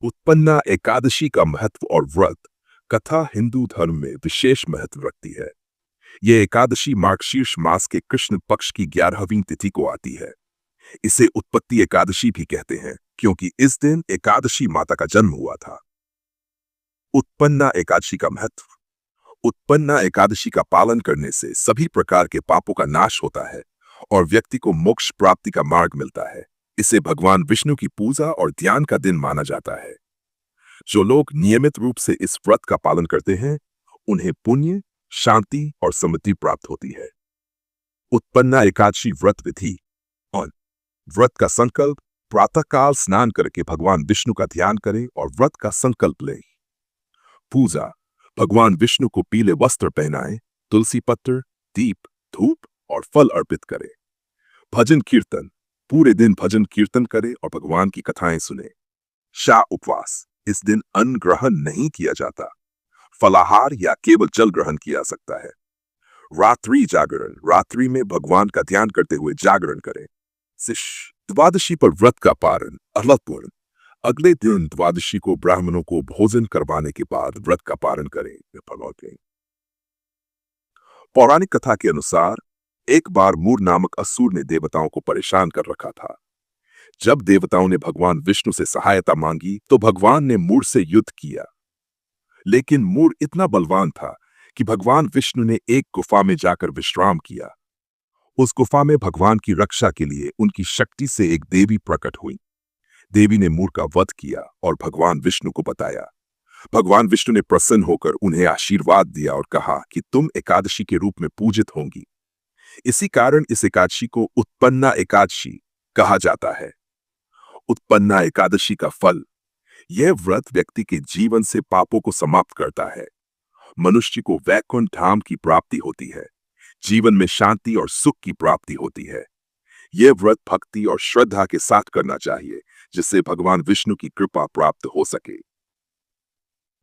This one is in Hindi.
उत्पन्ना एकादशी का महत्व और व्रत कथा हिंदू धर्म में विशेष महत्व रखती है। यह एकादशी मार्गशीर्ष मास के कृष्ण पक्ष की 11वीं तिथि को आती है। इसे उत्पत्ति एकादशी भी कहते हैं क्योंकि इस दिन एकादशी माता का जन्म हुआ था। उत्पन्ना एकादशी का महत्व। उत्पन्ना एकादशी का पालन करने से सभी प्रकार के पापों का नाश होता है और व्यक्ति को मोक्ष प्राप्ति का मार्ग मिलता है। इसे भगवान विष्णु की पूजा और ध्यान का दिन माना जाता है। जो लोग नियमित रूप से इस व्रत का पालन करते हैं उन्हें पुण्य, शांति और समृद्धि प्राप्त होती है। उत्पन्ना एकादशी व्रत विधि और व्रत का संकल्प। प्रातःकाल स्नान करके भगवान विष्णु का ध्यान करें और व्रत का संकल्प लें। पूजा। भगवान विष्णु को पीले वस्त्र पहनाएं, तुलसी पत्र, दीप, धूप और फल अर्पित करें। भजन कीर्तन। पूरे दिन भजन कीर्तन करें और भगवान की कथाएं सुने। शाह उपवास। इस दिन अन्न ग्रहण नहीं किया जाता। फलाहार या केवल जल ग्रहण किया सकता है। रात्रि जागरण। रात्रि में भगवान का ध्यान करते हुए जागरण करें। द्वादशी पर व्रत का पारण अर्लतपूर्ण। अगले दिन द्वादशी को ब्राह्मणों को भोजन करवाने के बाद व्रत का पारण करें। पौराणिक कथा के अनुसार एक बार मूर नामक असुर ने देवताओं को परेशान कर रखा था। जब देवताओं ने भगवान विष्णु से सहायता मांगी तो भगवान ने मूर से युद्ध किया, लेकिन मूर इतना बलवान था कि भगवान विष्णु ने एक गुफा में जाकर विश्राम किया। उस गुफा में भगवान की रक्षा के लिए उनकी शक्ति से एक देवी प्रकट हुई। देवी ने मूर का वध किया और भगवान विष्णु को बताया। भगवान विष्णु ने प्रसन्न होकर उन्हें आशीर्वाद दिया और कहा कि तुम एकादशी के रूप में पूजित होंगी। इसी कारण इस एकादशी को उत्पन्ना एकादशी कहा जाता है। उत्पन्ना एकादशी का फल। यह व्रत व्यक्ति के जीवन से पापों को समाप्त करता है। मनुष्य को वैकुंठ धाम की प्राप्ति होती है। जीवन में शांति और सुख की प्राप्ति होती है। यह व्रत भक्ति और श्रद्धा के साथ करना चाहिए जिससे भगवान विष्णु की कृपा प्राप्त हो सके।